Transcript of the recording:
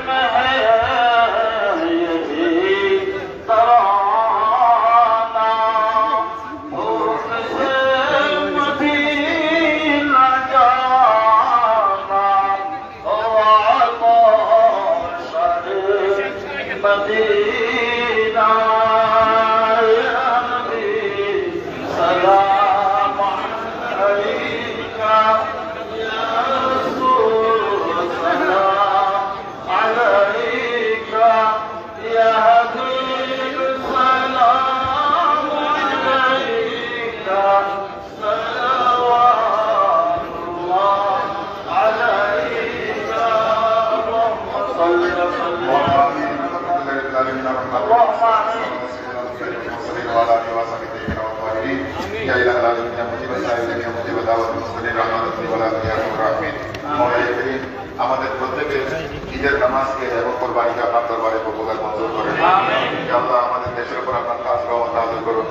में है यही तराना, भूख से मदीना जाना, ओ आतश मदीना, या नबी सलाम अलैका, या रसूल सलाम अलैका, या हबीब सलाम अलैका, सलवातुल्लाह अलैका, अल्लाहुम्मा सल्लि আমাদের প্রত্যেকের ঈদের নামাজকে এবং কোরবানিকে আপনার দরবারে কবুল মঞ্জুর করেন। আল্লাহ আমাদের দেশের উপর আপনার খাস রহমত নাযিল করুন।